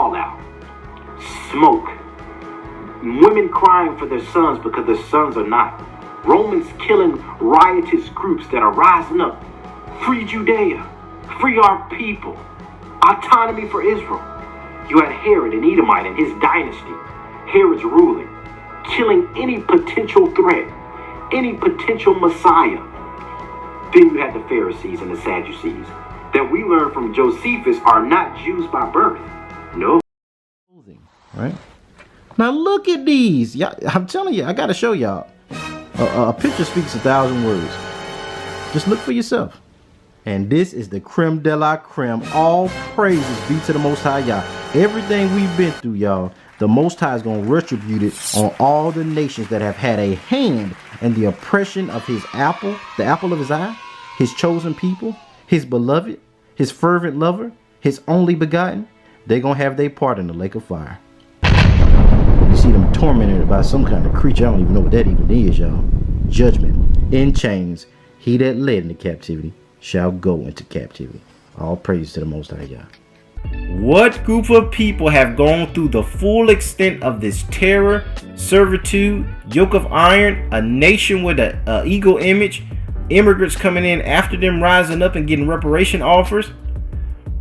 fallout, smoke, women crying for their sons because their sons are not, Romans killing riotous groups that are rising up. Free Judea, free our people, autonomy for Israel. You had Herod and Edomite and his dynasty. Herod's ruling, killing any potential threat, any potential Messiah. Then you had the Pharisees and the Sadducees that we learn from Josephus are not Jews by birth. No. Right? Now look at these. I'm telling you, I got to show y'all. A picture speaks 1,000 words. Just look for yourself. And this is the creme de la creme. All praises be to the Most High Yah. Everything we've been through, y'all, the Most High is going to retribute it on all the nations that have had a hand in the oppression of his apple, the apple of his eye, his chosen people, his beloved, his fervent lover, his only begotten. They're going to have their part in the lake of fire. You see them tormented by some kind of creature. I don't even know what that even is, y'all. Judgment in chains. He that led into captivity shall go into captivity. All praise to the Most High Yah. What group of people have gone through the full extent of this terror, servitude, yoke of iron, a nation with an ego image, immigrants coming in after them rising up and getting reparation offers,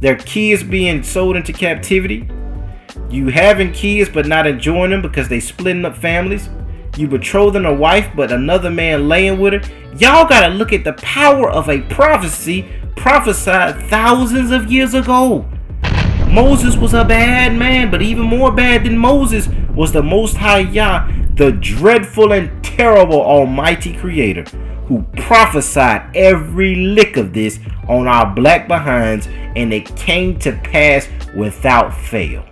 their kids being sold into captivity, you having kids but not enjoying them because they splitting up families, you betrothing a wife but another man laying with her. Y'all gotta look at the power of a prophecy prophesied thousands of years ago. Moses was a bad man, but even more bad than Moses was the Most High Yah, the dreadful and terrible Almighty Creator, who prophesied every lick of this on our black behinds, and it came to pass without fail.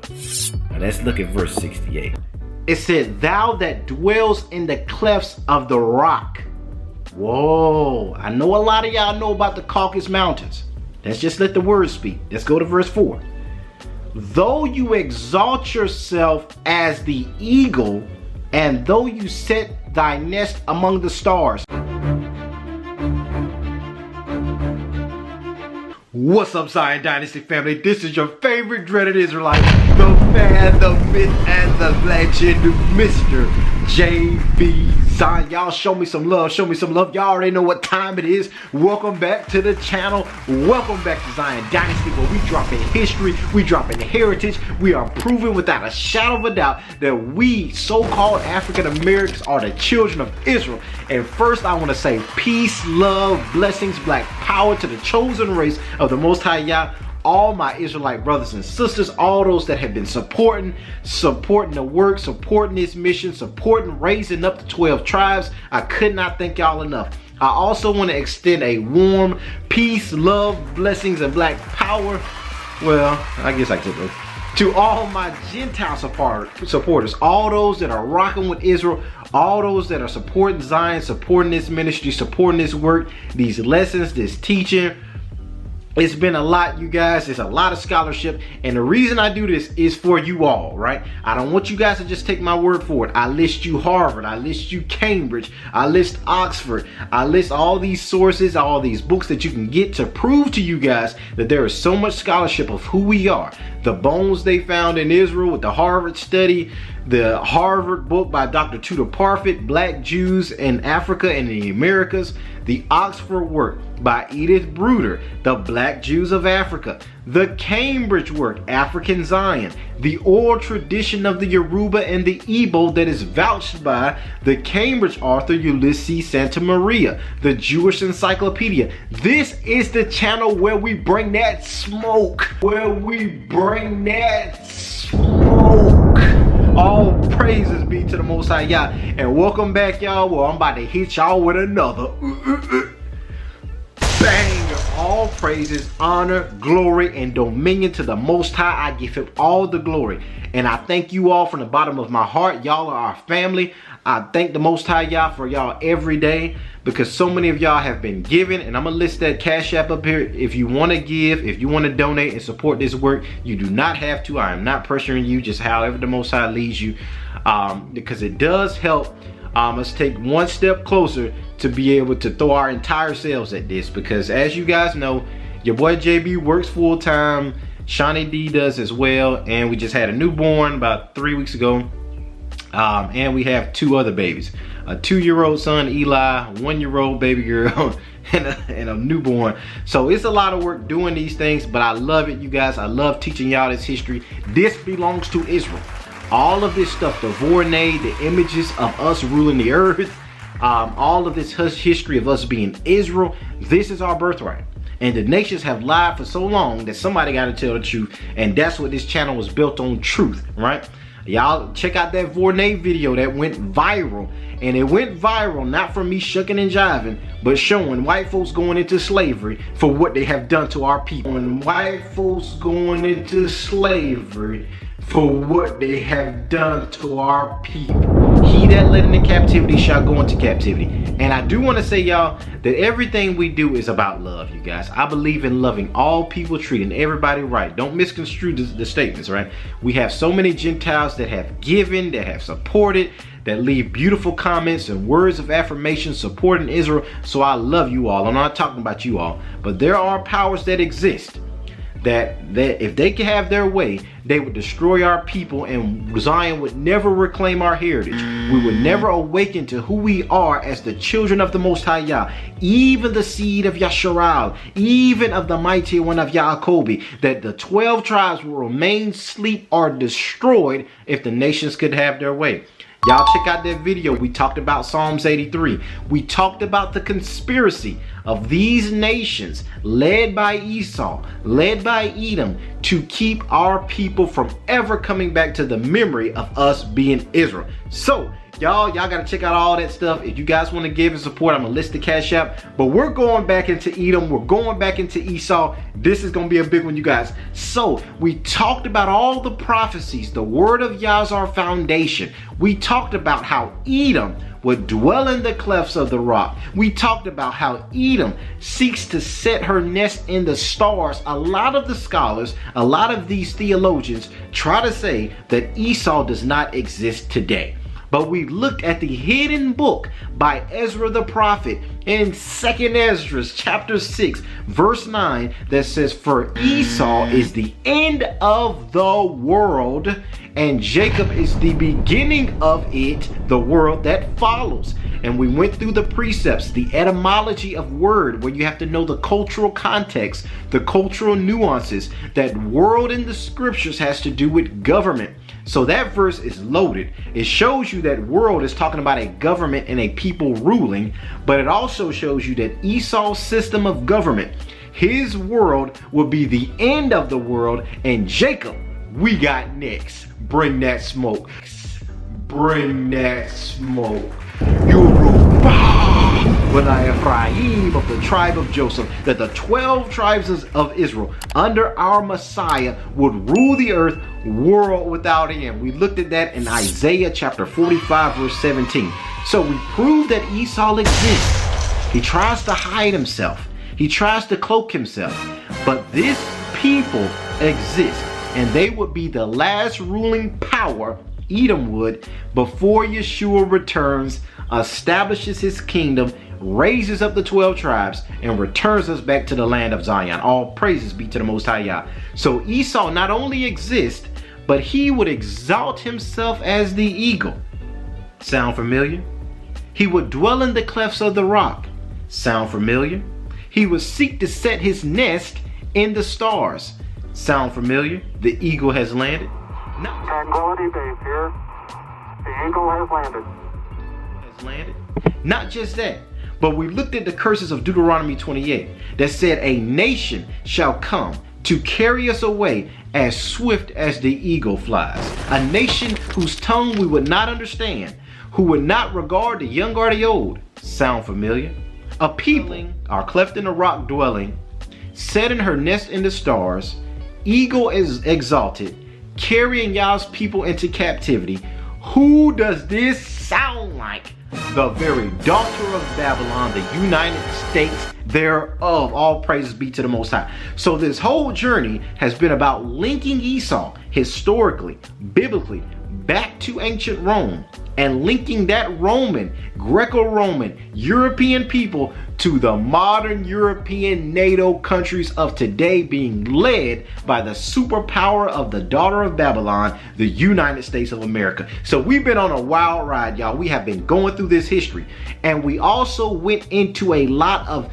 Now let's look at verse 68. It said, "Thou that dwells in the clefts of the rock." Whoa, I know a lot of y'all know about the Caucasus Mountains. Let's just let the word speak. Let's go to verse 4. "Though you exalt yourself as the eagle, and though you set thy nest among the stars." What's up, Zion Dynasty family? This is your favorite dreaded Israelite, the man, the myth, and the legend, Mr. JB Zion. Y'all show me some love, show me some love. Y'all already know what time it is. Welcome back to the channel. Welcome back to Zion Dynasty, where we drop in history, we drop in heritage. We are proving without a shadow of a doubt that we so-called African Americans are the children of Israel. And first I want to say peace, love, blessings, black power to the chosen race of the Most High Yah. All my Israelite brothers and sisters, all those that have been supporting the work, supporting this mission, supporting raising up the 12 tribes. I could not thank y'all enough. I also want to extend a warm peace, love, blessings, and black power. Well, I guess I could do. To all my Gentile supporters, all those that are rocking with Israel, all those that are supporting Zion, supporting this ministry, supporting this work, these lessons, this teaching. It's been a lot, you guys. It's a lot of scholarship, and the reason I do this is for you all, right? I don't want you guys to just take my word for it. I list you Harvard, I list you Cambridge, I list Oxford, I list all these sources, all these books that you can get to prove to you guys that there is so much scholarship of who we are. The bones they found in Israel with the Harvard study, the Harvard book by Dr. Tudor Parfit, Black Jews in Africa and the Americas, the Oxford work by Edith Bruder, the Black Jews of Africa, the Cambridge work, African Zion, the oral tradition of the Yoruba and the Igbo that is vouched by the Cambridge author Ulysses Santa Maria, the Jewish Encyclopedia. This is the channel where we bring that smoke, All praises be to the Most High Yah. And welcome back, y'all. Well, I'm about to hit y'all with another bang. All praises, honor, glory, and dominion to the Most High. I give him all the glory. And I thank you all from the bottom of my heart. Y'all are our family. I thank the Most High Yah for y'all every day, because so many of y'all have been giving, and I'm gonna list that Cash App up here. If you want to give, if you want to donate and support this work, you do not have to. I am not pressuring you, just however the Most High leads you, because it does help us take one step closer to be able to throw our entire selves at this, because as you guys know, your boy JB works full-time, Shawnee D does as well. And we just had a newborn about 3 weeks ago. And we have 2 other babies. A 2-year-old son, Eli, 1-year-old baby girl, and a newborn. So it's a lot of work doing these things, but I love it, you guys. I love teaching y'all this history. This belongs to Israel. All of this stuff, the Vornay, the images of us ruling the earth, all of this history of us being Israel, this is our birthright. And the nations have lied for so long that somebody got to tell the truth. And that's what this channel was built on, truth, right? Y'all check out that Vornay video that went viral. And it went viral not from me shucking and jiving, but showing white folks going into slavery for what they have done to our people. And white folks going into slavery for what they have done to our people. He that led into captivity shall go into captivity. And I do want to say, y'all, that everything we do is about love, you guys. I believe in loving all people, treating everybody right. Don't misconstrue the statements, right? We have so many Gentiles that have given, that have supported, that leave beautiful comments and words of affirmation supporting Israel. So I love you all. I'm not talking about you all, but there are powers that exist that if they could have their way, they would destroy our people, and Zion would never reclaim our heritage. We would never awaken to who we are as the children of the Most High Yah, even the seed of Yasharal, even of the mighty one of Yaakov, that the 12 tribes will remain asleep or destroyed if the nations could have their way. Y'all check out that video. We talked about Psalms 83. We talked about the conspiracy of these nations led by Esau, led by Edom, to keep our people from ever coming back to the memory of us being Israel. So y'all gotta check out all that stuff. If you guys want to give and support, I'm gonna list the Cash App. But we're going back into Edom. We're going back into Esau. This is gonna be a big one, you guys. So we talked about all the prophecies. The word of Yah is our foundation. We talked about how Edom would dwell in the clefts of the rock. We talked about how Edom seeks to set her nest in the stars. A lot of the scholars, a lot of these theologians try to say that Esau does not exist today. But we looked at the hidden book by Ezra the prophet in 2nd Ezra chapter 6 verse 9 that says, for Esau is the end of the world, and Jacob is the beginning of it, the world that follows. And we went through the precepts, the etymology of word, where you have to know the cultural context, the cultural nuances. That world in the scriptures has to do with government. So that verse is loaded. It shows you that world is talking about a government and a people ruling, but it also shows you that Esau's system of government, his world will be the end of the world, and Jacob, we got next. Bring that smoke. Bring that smoke. When Ephraim of the tribe of Joseph, that the 12 tribes of Israel under our Messiah would rule the earth, world without end. We looked at that in Isaiah chapter 45 verse 17. So we proved that Esau exists. He tries to hide himself. He tries to cloak himself. But this people exist, and they would be the last ruling power, Edom would, before Yeshua returns, establishes his kingdom, raises up the 12 tribes, and returns us back to the land of Zion. All praises be to the Most High Yah. So Esau not only exists, but he would exalt himself as the eagle. Sound familiar? He would dwell in the clefts of the rock. Sound familiar? He would seek to set his nest in the stars. Sound familiar? The eagle has landed. Tranquility Base here. The eagle has landed. Not just that, but we looked at the curses of Deuteronomy 28 that said a nation shall come to carry us away as swift as the eagle flies. A nation whose tongue we would not understand, who would not regard the young or the old. Sound familiar? A people are cleft in the rock dwelling, set in her nest in the stars, eagle is exalted, carrying Yah's people into captivity. Who does this sound like? The very daughter of Babylon, the United States thereof. All praises be to the Most High. So this whole journey has been about linking Esau historically, biblically, back to ancient Rome, and linking that Roman, Greco-Roman, European people to the modern European NATO countries of today being led by the superpower of the daughter of Babylon, the United States of America. So we've been on a wild ride, y'all. We have been going through this history, and we also went into a lot of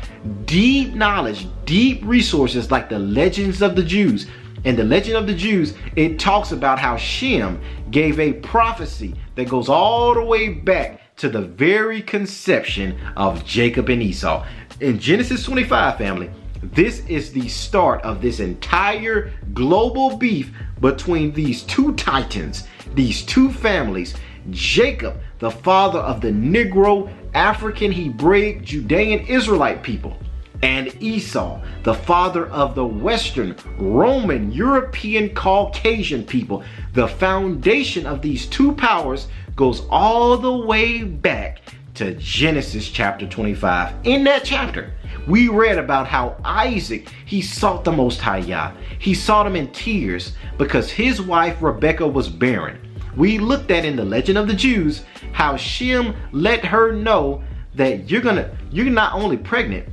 deep knowledge, deep resources like the legends of the Jews. In the Legend of the Jews, it talks about how Shem gave a prophecy that goes all the way back to the very conception of Jacob and Esau. In Genesis 25, family, this is the start of this entire global beef between these two titans, these two families. Jacob, the father of the Negro, African, Hebraic, Judean, Israelite people, and Esau, the father of the Western, Roman, European, Caucasian people. The foundation of these two powers goes all the way back to Genesis chapter 25. In that chapter, we read about how Isaac, he sought the Most High Yah. He sought him in tears because his wife Rebekah was barren. We looked at in the Legend of the Jews how Shem let her know that you're not only pregnant,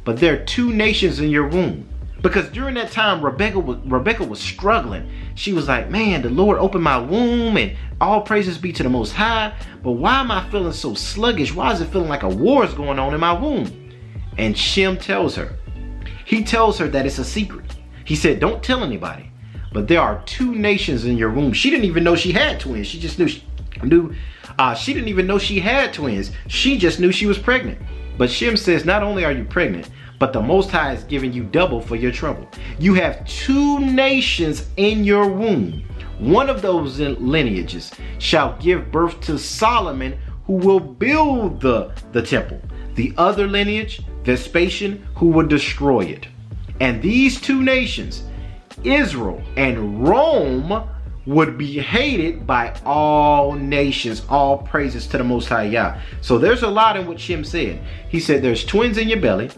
but there are two nations in your womb. Because during that time, Rebekah was struggling. She was like, man, the Lord opened my womb and all praises be to the Most High. But why am I feeling so sluggish? Why is it feeling like a war is going on in my womb? And Shem tells her. He tells her that it's a secret. He said, don't tell anybody. But there are two nations in your womb. She didn't even know she had twins. She just she didn't even know she had twins. She just knew she was pregnant. But Shem says, not only are you pregnant, but the Most High is giving you double for your trouble. You have two nations in your womb. One of those lineages shall give birth to Solomon, who will build the temple. The other lineage, Vespasian, who will destroy it. And these two nations, Israel and Rome, would be hated by all nations. All praises to the Most High Yah. So there's a lot in what Shem said. He said there's twins in your belly.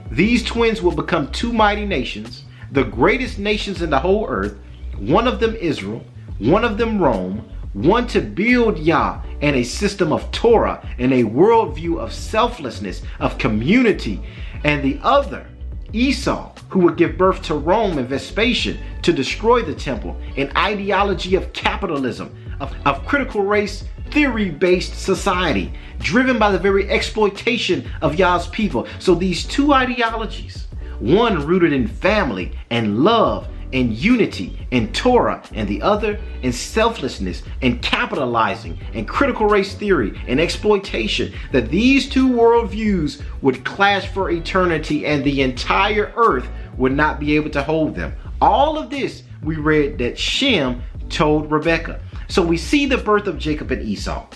These twins will become two mighty nations, the greatest nations in the whole earth. One of them Israel, one of them Rome, one to build Yah and a system of Torah and a worldview of selflessness, of community, and the other Esau, who would give birth to Rome and Vespasian to destroy the temple, an ideology of capitalism, of critical race theory-based society, driven by the very exploitation of Yah's people. So these two ideologies, one rooted in family and love and unity and Torah, and the other in selflessness and capitalizing and critical race theory and exploitation, that these two worldviews would clash for eternity and the entire earth would not be able to hold them. All of this we read that Shem told Rebekah. So we see the birth of Jacob and Esau,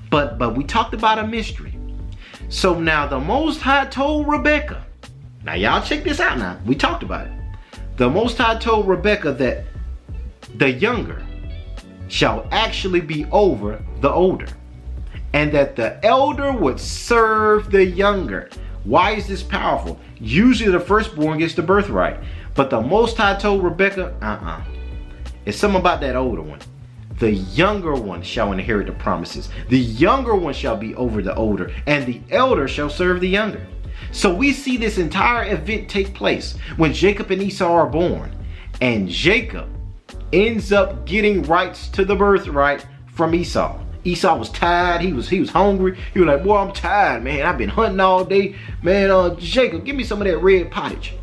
but we talked about a mystery. So now the Most High told Rebekah, now y'all check this out now, we talked about it. The Most High told Rebekah that the younger shall actually be over the older, and that the elder would serve the younger. Why is this powerful? Usually the firstborn gets the birthright, but the Most High told Rebekah, it's something about that older one. The younger one shall inherit the promises. The younger one shall be over the older, and the elder shall serve the younger. So we see this entire event take place when Jacob and Esau are born, and Jacob ends up getting rights to the birthright from Esau. Esau was tired. He was hungry. He was like, boy, I'm tired, man. I've been hunting all day, man. Jacob, give me some of that red pottage.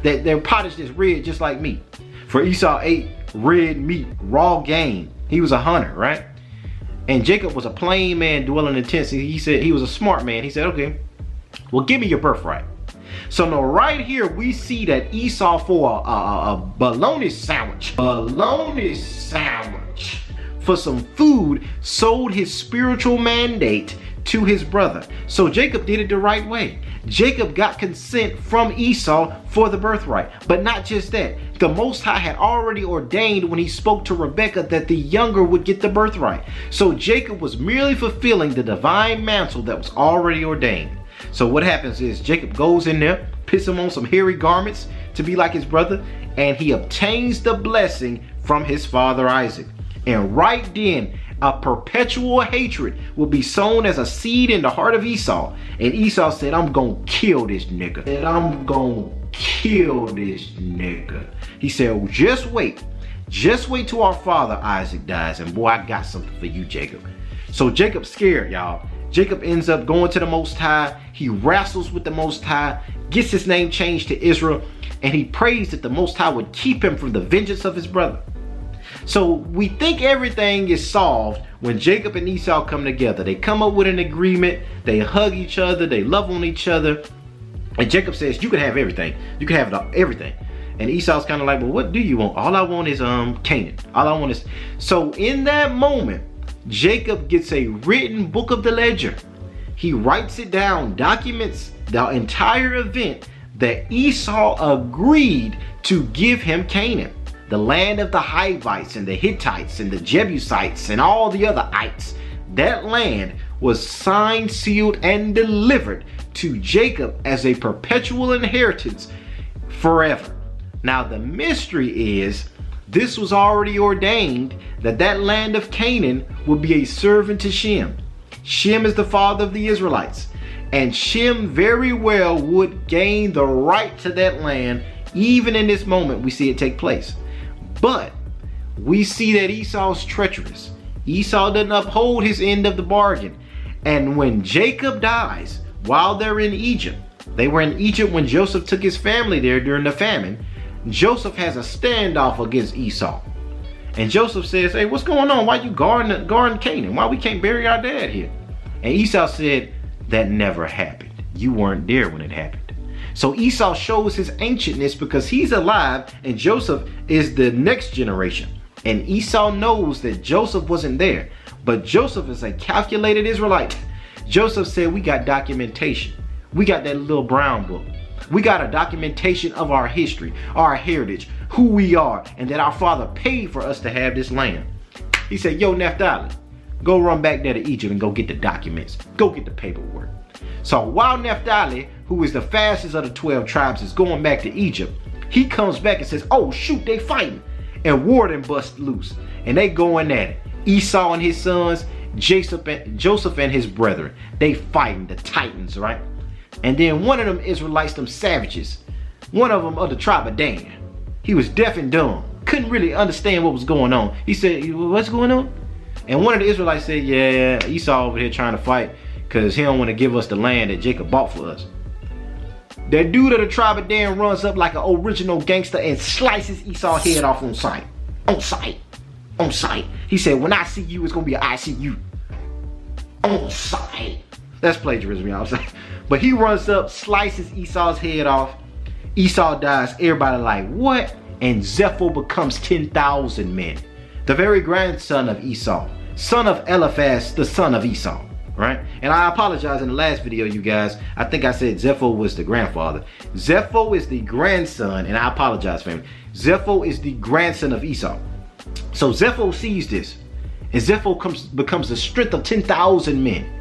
That pottage that's red just like meat. For Esau ate red meat, raw game. He was a hunter, right? And Jacob was a plain man dwelling in tents. He said he was a smart man. He said, okay, well, give me your birthright. So now right here we see that Esau, for a bologna sandwich, for some food, sold his spiritual mandate to his brother. So Jacob did it the right way. Jacob got consent from Esau for the birthright. But not just that. The Most High had already ordained when he spoke to Rebekah that the younger would get the birthright. So Jacob was merely fulfilling the divine mantle that was already ordained. So what happens is Jacob goes in there, puts him on some hairy garments to be like his brother, and he obtains the blessing from his father Isaac. And right then, a perpetual hatred will be sown as a seed in the heart of Esau. And Esau said, I'm gonna kill this nigga. And I'm gonna kill this nigga. He said, just wait. Just wait till our father Isaac dies. And boy, I got something for you, Jacob. So Jacob's scared, y'all. Jacob ends up going to the Most High. He wrestles with the Most High, gets his name changed to Israel, and he prays that the Most High would keep him from the vengeance of his brother. So we think everything is solved when Jacob and Esau come together. They come up with an agreement. They hug each other. They love on each other. And Jacob says, you can have everything. You can have everything. And Esau's kind of like, well, what do you want? All I want is Canaan. All I want is... So in that moment, Jacob gets a written book of the ledger. He writes it down, documents the entire event that Esau agreed to give him Canaan, the land of the Hivites and the Hittites and the Jebusites and all the other ites. That land was signed, sealed, and delivered to Jacob as a perpetual inheritance forever. Now the mystery is, this was already ordained that that land of Canaan would be a servant to Shem. Shem is the father of the Israelites. And Shem very well would gain the right to that land. Even in this moment, we see it take place. But we see that Esau's treacherous. Esau doesn't uphold his end of the bargain. And when Jacob dies, while they're in Egypt, they were in Egypt when Joseph took his family there during the famine. Joseph has a standoff against Esau. And Joseph says, hey, what's going on? Why you guarding Canaan? Why we can't bury our dad here? And Esau said, that never happened. You weren't there when it happened. So Esau shows his ancientness because he's alive and Joseph is the next generation. And Esau knows that Joseph wasn't there. But Joseph is a calculated Israelite. Joseph said, we got documentation. We got that little brown book. We got a documentation of our history, our heritage, who we are, and that our father paid for us to have this land. He said, yo, Naphtali, go run back there to Egypt and go get the documents. Go get the paperwork. So while Naphtali, who is the fastest of the 12 tribes, is going back to Egypt, he comes back and says, oh, shoot, they fighting. And war then bust loose. And they going at it. Esau and his sons, Joseph and his brethren, they fighting the Titans, right? And then one of them Israelites, them savages, one of them of the tribe of Dan, he was deaf and dumb, couldn't really understand what was going on. He said, what's going on? And one of the Israelites said, yeah, Esau over here trying to fight because he don't want to give us the land that Jacob bought for us. That dude of the tribe of Dan runs up like an original gangster and slices Esau's head off on sight. On sight. On sight. He said, when I see you, it's going to be an I see you. On sight. That's plagiarism, y'all. But he runs up, slices Esau's head off. Esau dies. Everybody like, what? And Zepho becomes 10,000 men. The very grandson of Esau. Son of Eliphaz, the son of Esau. Right? And I apologize in the last video, you guys. I think I said Zepho was the grandfather. Zepho is the grandson, and I apologize for him. Zepho is the grandson of Esau. So Zepho sees this. And Zepho becomes the strength of 10,000 men.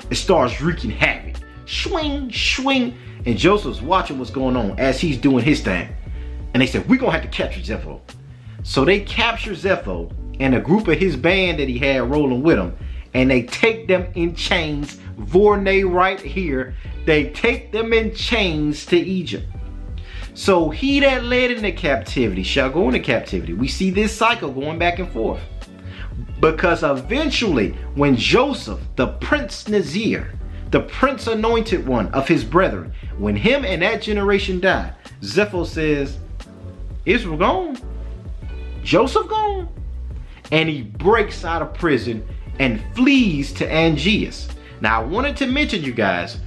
It starts wreaking havoc. Swing, swing. And Joseph's watching what's going on as he's doing his thing. And they said, we're going to have to capture Zepho. So they capture Zepho and a group of his band that he had rolling with him. And they take them in chains. Vornay right here. They take them in chains to Egypt. So he that led into captivity shall go into captivity. We see this cycle going back and forth. Because eventually, when Joseph, the Prince Nazir, the Prince Anointed One of his brethren, when him and that generation died, Zepho says, Israel gone, Joseph gone. And he breaks out of prison and flees to Angeas. Now I wanted to mention, you guys,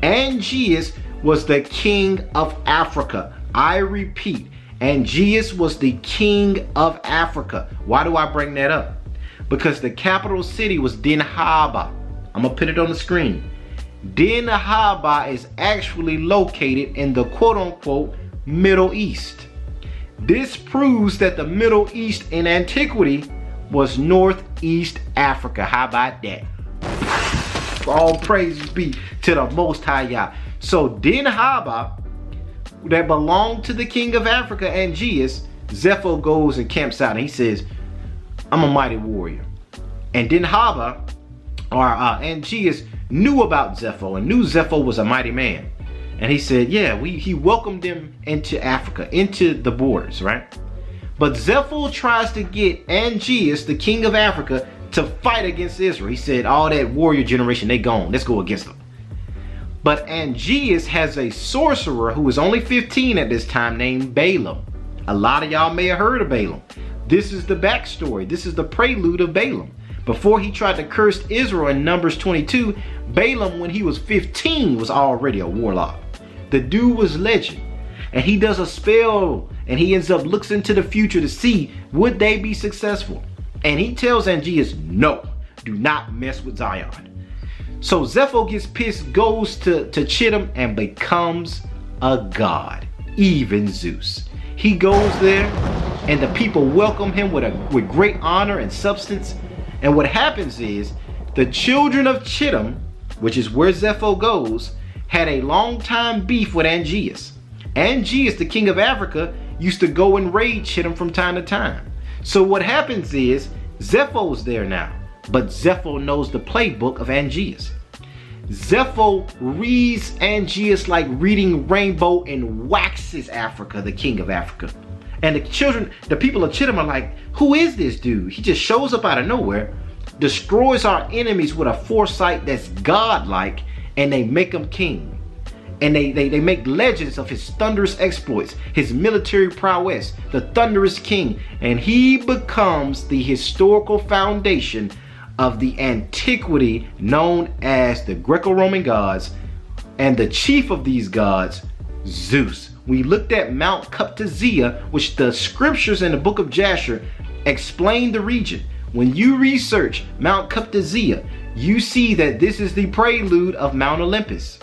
Angeas was the king of Africa. I repeat, Angeas was the king of Africa. Why do I bring that up? Because the capital city was Dinhaba. I'm gonna put it on the screen. Dinhaba is actually located in the quote-unquote Middle East. This proves that the Middle East in antiquity was Northeast Africa. How about that? All praises be to the Most High Yah. So Dinhaba, that belonged to the king of Africa, Angeas, Zepho goes and camps out and he says, I'm a mighty warrior. And Dinhaba, or Angeas, knew about Zepho and knew Zepho was a mighty man. And he said, yeah, he welcomed him into Africa, into the borders, right? But Zepho tries to get Angeas, the king of Africa, to fight against Israel. He said, all that warrior generation, they gone. Let's go against them. But Angeas has a sorcerer who was only 15 at this time named Balaam. A lot of y'all may have heard of Balaam. This is the backstory. This is the prelude of Balaam. Before he tried to curse Israel in Numbers 22, Balaam, when he was 15, was already a warlock. The dude was legend. And he does a spell and he ends up looks into the future to see would they be successful. And he tells Angeas, no, do not mess with Zion. So Zepho gets pissed, goes to Chittim and becomes a god, even Zeus. He goes there and the people welcome him with great honor and substance. And what happens is the children of Chittim, which is where Zepho goes, had a long time beef with Angeas. Angeas, the king of Africa, used to go and raid Chittim from time to time. So what happens is Zepho's there now, but Zepho knows the playbook of Angeas. Zepho reads Angeas like reading Rainbow and waxes Africa, the king of Africa. And the people of Chittim are like, who is this dude? He just shows up out of nowhere, destroys our enemies with a foresight that's godlike, and they make him king. And they make legends of his thunderous exploits, his military prowess, the thunderous king, and he becomes the historical foundation of the antiquity known as the Greco-Roman gods, and the chief of these gods, Zeus. We looked at Mount Kuptazia, which the scriptures in the book of Jasher explain the region. When you research Mount Kuptazia, you see that this is the prelude of Mount Olympus.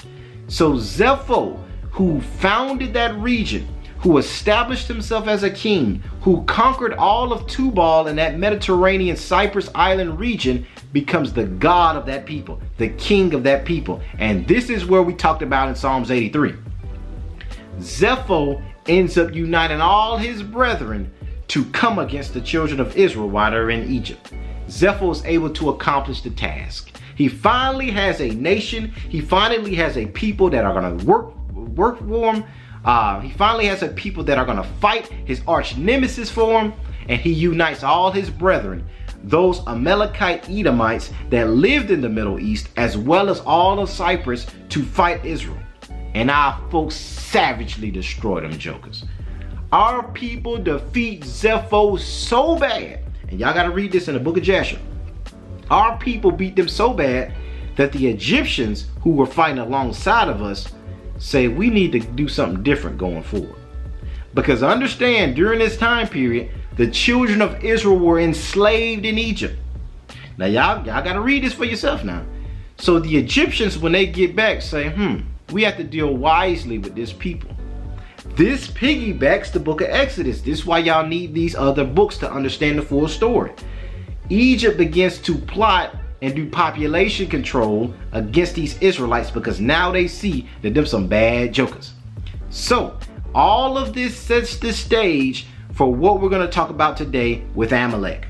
So Zepho, who founded that region, who established himself as a king, who conquered all of Tubal in that Mediterranean Cyprus island region, becomes the god of that people, the king of that people. And this is where we talked about in Psalms 83. Zepho ends up uniting all his brethren to come against the children of Israel while they're in Egypt. Zepho is able to accomplish the task. He finally has a nation. He finally has a people that are going to work for him. He finally has a people that are going to fight his arch nemesis for him. And he unites all his brethren, those Amalekite Edomites that lived in the Middle East, as well as all of Cyprus, to fight Israel. And our folks savagely destroy them jokers. Our people defeat Zepho so bad, and y'all got to read this in the book of Jasher. Our people beat them so bad that the Egyptians who were fighting alongside of us say we need to do something different going forward. Because understand, during this time period, the children of Israel were enslaved in Egypt. Now y'all got to read this for yourself now. So the Egyptians, when they get back, say, we have to deal wisely with this people. This piggybacks the book of Exodus. This is why y'all need these other books to understand the full story. Egypt begins to plot and do population control against these Israelites because now they see that them some bad jokers. So all of this sets the stage for what we're going to talk about today with Amalek.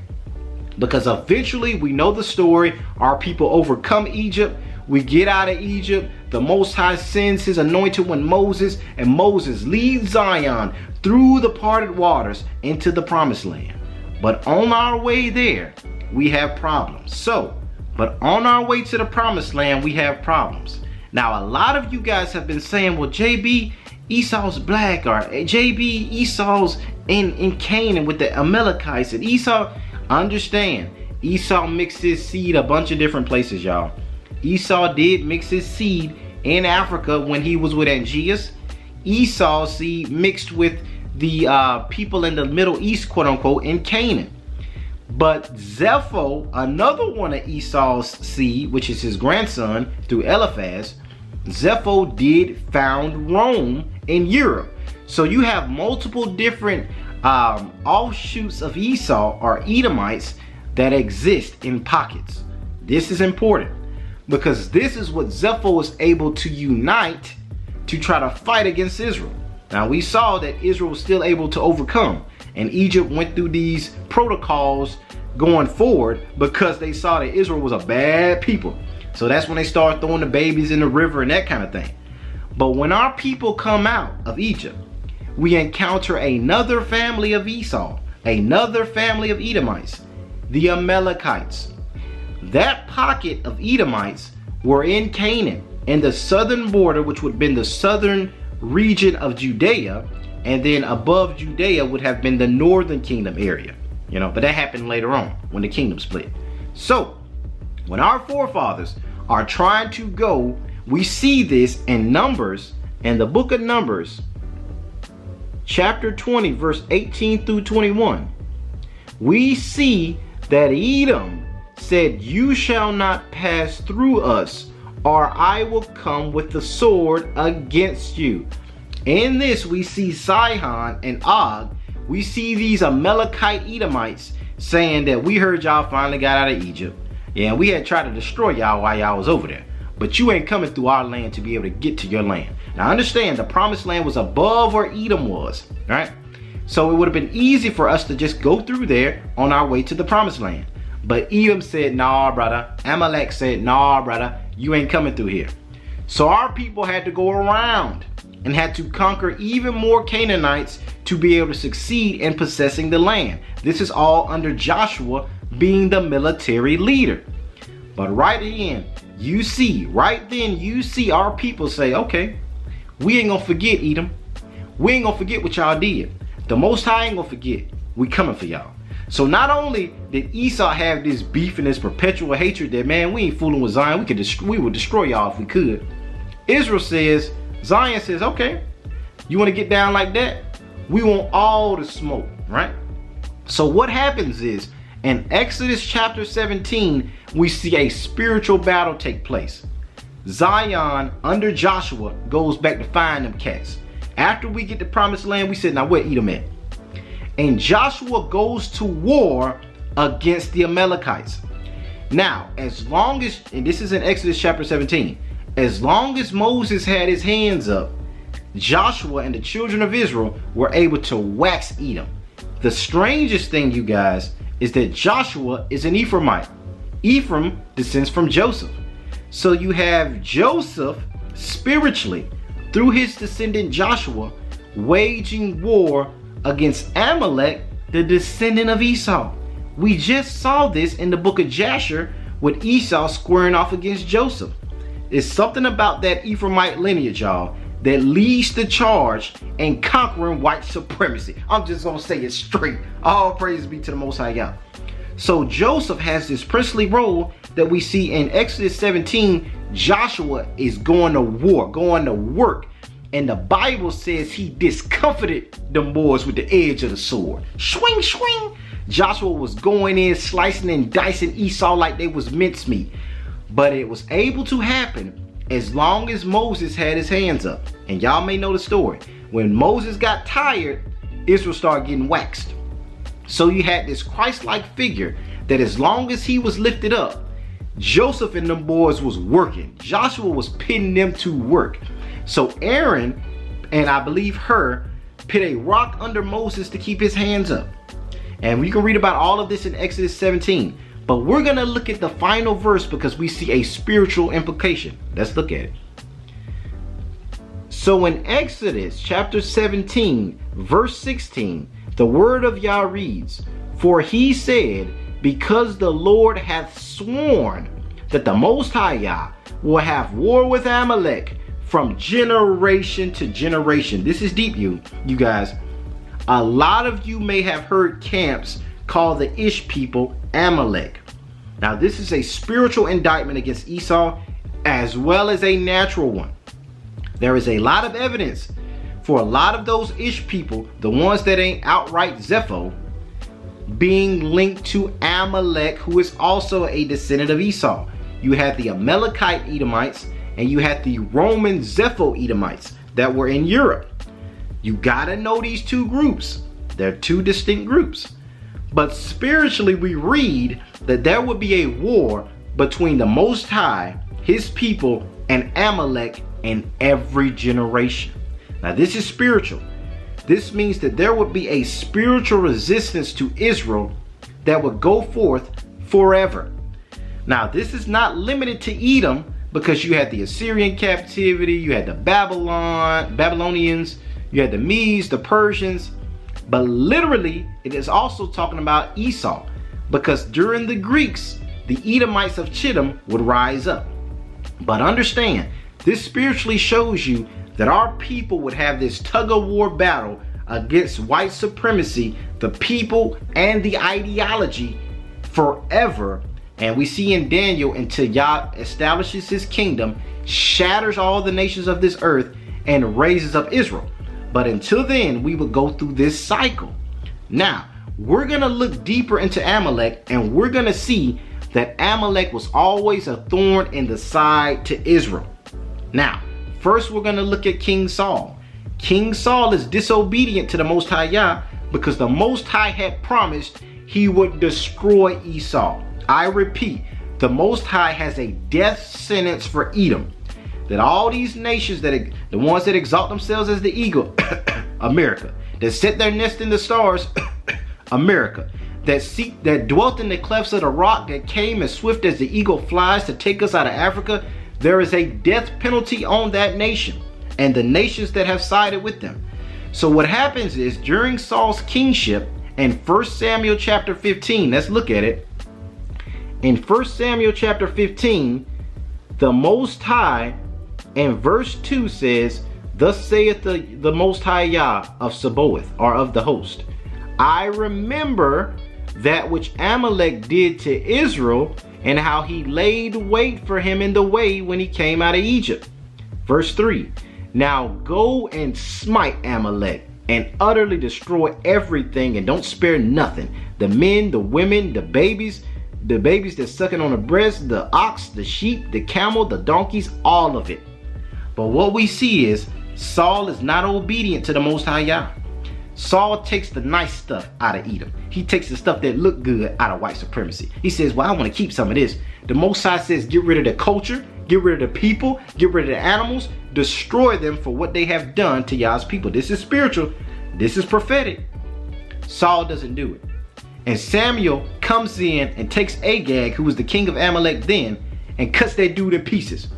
Because eventually we know the story. Our people overcome Egypt. We get out of Egypt. The Most High sends his anointed one Moses, and Moses leads Zion through the parted waters into the promised land. But on our way there, we have problems. But on our way to the promised land, we have problems. Now, a lot of you guys have been saying, well, JB, Esau's black, or JB, Esau's in Canaan with the Amalekites, and Esau, understand, Esau mixed his seed a bunch of different places, y'all. Esau did mix his seed in Africa when he was with Angeas. Esau's seed mixed with the people in the Middle East, quote unquote, in Canaan. But Zepho, another one of Esau's seed, which is his grandson through Eliphaz, Zepho did found Rome in Europe. So you have multiple different offshoots of Esau or Edomites that exist in pockets. This is important because this is what Zepho was able to unite to try to fight against Israel. Now we saw that Israel was still able to overcome, and Egypt went through these protocols going forward because they saw that Israel was a bad people. So that's when they started throwing the babies in the river and that kind of thing. But when our people come out of Egypt, we encounter another family of Esau, another family of Edomites, the Amalekites. That pocket of Edomites were in Canaan, in the southern border, which would have been the southern region of Judea, and then above Judea would have been the northern kingdom area. You know, but that happened later on when the kingdom split. So when our forefathers are trying to go, we see this in Numbers, in the book of Numbers, chapter 20, verse 18 through 21. We see that Edom said, "You shall not pass through us, or I will come with the sword against you." In this we see Sihon and Og. We see these Amalekite Edomites saying that we heard y'all finally got out of Egypt. Yeah, we had tried to destroy y'all while y'all was over there. But you ain't coming through our land to be able to get to your land. Now understand, the promised land was above where Edom was, right? So it would have been easy for us to just go through there on our way to the promised land. But Edom said, "Nah, brother." Amalek said, "Nah, brother, you ain't coming through here." So our people had to go around and had to conquer even more Canaanites to be able to succeed in possessing the land. This is all under Joshua being the military leader. But right then you see our people say, "Okay, we ain't gonna forget Edom. We ain't gonna forget what y'all did. The Most High ain't gonna forget. We coming for y'all." So not only did Esau have this beef and this perpetual hatred that, man, we ain't fooling with Zion. We would destroy y'all if we could. Zion says, "Okay, you want to get down like that? We want all the smoke," right? So what happens is, in Exodus chapter 17, we see a spiritual battle take place. Zion, under Joshua, goes back to find them cats. After we get the promised land, we said, "Now where Edom at?" And Joshua goes to war against the Amalekites. Now, as long as, and this is in Exodus chapter 17, as long as Moses had his hands up, Joshua and the children of Israel were able to wax Edom. The strangest thing, you guys, is that Joshua is an Ephraimite. Ephraim descends from Joseph. So you have Joseph spiritually, through his descendant Joshua, waging war against Amalek, the descendant of Esau. We just saw this in the book of Jasher with Esau squaring off against Joseph. It's something about that Ephraimite lineage, y'all, that leads the charge in conquering white supremacy. I'm just gonna say it straight. All praise be to the Most High God. So Joseph has this princely role that we see in Exodus 17. Joshua is going to war, going to work. And the Bible says he discomfited them boys with the edge of the sword. Swing, swing. Joshua was going in, slicing and dicing Esau like they was mincemeat. But it was able to happen as long as Moses had his hands up. And y'all may know the story. When Moses got tired, Israel started getting waxed. So you had this Christ-like figure that as long as he was lifted up, Joseph and them boys was working. Joshua was pitting them to work. So Aaron, and I believe Hur, put a rock under Moses to keep his hands up. And we can read about all of this in Exodus 17. But we're going to look at the final verse because we see a spiritual implication. Let's look at it. So in Exodus chapter 17, verse 16, the word of Yah reads, "For he said, because the Lord hath sworn that the Most High Yah will have war with Amalek from generation to generation." This is deep, you guys. A lot of you may have heard camps call the Ish people Amalek. Now this is a spiritual indictment against Esau as well as a natural one. There is a lot of evidence for a lot of those Ish people, the ones that ain't outright Zepho, being linked to Amalek, who is also a descendant of Esau. You had the Amalekite Edomites and you had the Roman Zepho Edomites that were in Europe. You gotta know these two groups. They're two distinct groups. But spiritually we read that there would be a war between the Most High, his people, and Amalek in every generation. Now this is spiritual. This means that there would be a spiritual resistance to Israel that would go forth forever. Now, this is not limited to Edom, because you had the Assyrian captivity, you had the Babylonians, you had the Medes, the Persians, but literally it is also talking about Esau, because during the Greeks, the Edomites of Chittim would rise up. But understand, this spiritually shows you that our people would have this tug-of-war battle against white supremacy, the people and the ideology forever. And we see in Daniel, until Yah establishes his kingdom, shatters all the nations of this earth, and raises up Israel. But until then, we will go through this cycle. Now, we're going to look deeper into Amalek, and we're going to see that Amalek was always a thorn in the side to Israel. Now, first we're going to look at King Saul. King Saul is disobedient to the Most High Yah, because the Most High had promised he would destroy Esau. I repeat, the Most High has a death sentence for Edom. That all these nations, the ones that exalt themselves as the eagle, America, that set their nest in the stars, America, that dwelt in the clefts of the rock, that came as swift as the eagle flies to take us out of Africa, there is a death penalty on that nation and the nations that have sided with them. So what happens is, during Saul's kingship, in 1 Samuel chapter 15, let's look at it. In 1 Samuel chapter 15, the Most High, in verse 2 says, "Thus saith the Most High Yah of Sabaoth," or of the host, "I remember that which Amalek did to Israel, and how he laid wait for him in the way when he came out of Egypt." Verse 3, "Now go and smite Amalek, and utterly destroy everything, and don't spare nothing, the men, the women, the babies that's sucking on the breast, the ox, the sheep, the camel, the donkeys, all of it." But what we see is, Saul is not obedient to the Most High Yah. Saul takes the nice stuff out of Edom. He takes the stuff that look good out of white supremacy. He says, well, I want to keep some of this. The Most High says, get rid of the culture, get rid of the people, get rid of the animals, destroy them for what they have done to Yah's people. This is spiritual. This is prophetic. Saul doesn't do it. And Samuel comes in and takes Agag, who was the king of Amalek then, and cuts that dude in pieces.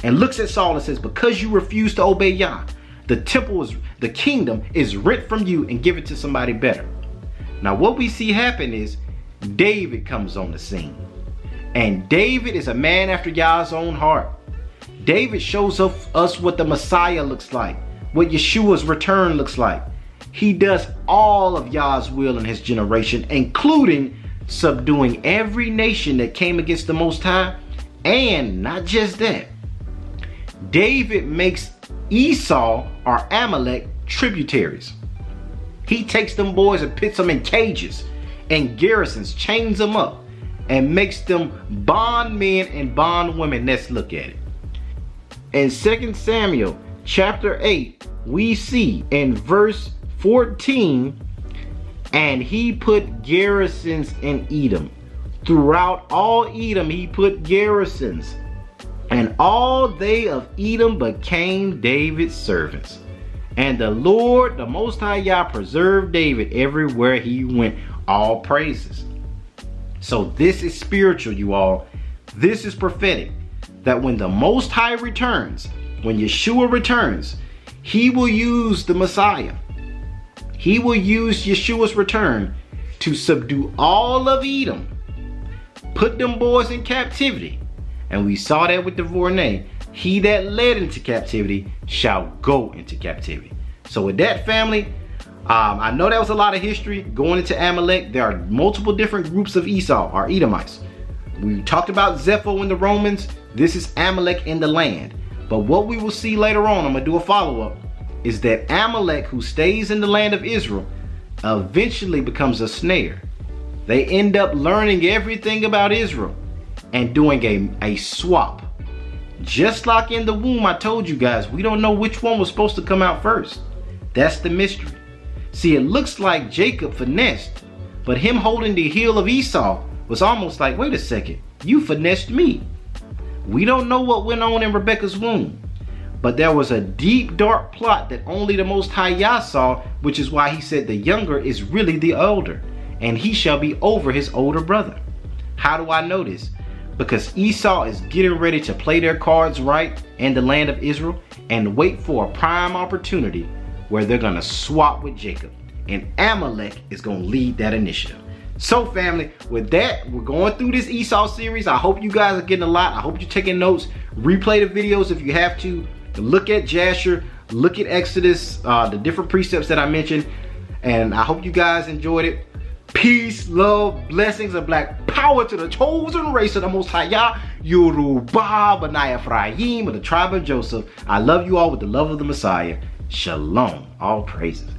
And looks at Saul and says, because you refuse to obey Yah, the kingdom is rent from you and given to somebody better. Now what we see happen is, David comes on the scene. And David is a man after Yah's own heart. David shows us what the Messiah looks like, what Yeshua's return looks like. He does all of Yah's will in his generation, including subduing every nation that came against the Most High. And not just that, David makes Esau or Amalek tributaries. He takes them boys and puts them in cages and garrisons, chains them up, and makes them bondmen and bondwomen. Let's look at it. In 2 Samuel chapter 8, we see in verse 14, and he put garrisons in Edom. Throughout all Edom he put garrisons, and all they of Edom became David's servants. And the Lord, the Most High Yah, preserved David everywhere he went. All praises. So this is spiritual, you all. This is prophetic. That when the Most High returns, when Yeshua returns, he will use the Messiah. He will use Yeshua's return to subdue all of Edom, put them boys in captivity. And we saw that with the Vorneh. He that led into captivity shall go into captivity. So with that, family, I know that was a lot of history going into Amalek. There are multiple different groups of Esau, or Edomites. We talked about Zepho and the Romans. This is Amalek in the land. But what we will see later on, I'm going to do a follow-up, is that Amalek, who stays in the land of Israel, eventually becomes a snare. They end up learning everything about Israel and doing a swap. Just like in the womb, I told you guys, we don't know which one was supposed to come out first. That's the mystery. See, it looks like Jacob finessed, but him holding the heel of Esau was almost like, wait a second, you finessed me. We don't know what went on in Rebekah's womb, but there was a deep, dark plot that only the Most High Yah saw, which is why he said the younger is really the elder. and he shall be over his older brother. How do I know this? Because Esau is getting ready to play their cards right in the land of Israel and wait for a prime opportunity where they're going to swap with Jacob. And Amalek is going to lead that initiative. So family, with that, we're going through this Esau series. I hope you guys are getting a lot. I hope you're taking notes. Replay the videos if you have to. Look at Jasher. Look at Exodus, the different precepts that I mentioned. And I hope you guys enjoyed it. Peace, love, blessings, and black power to the chosen race of the Most High Yah, Yoruba, B'nai Ephraim, of the tribe of Joseph. I love you all with the love of the Messiah. Shalom. All praises.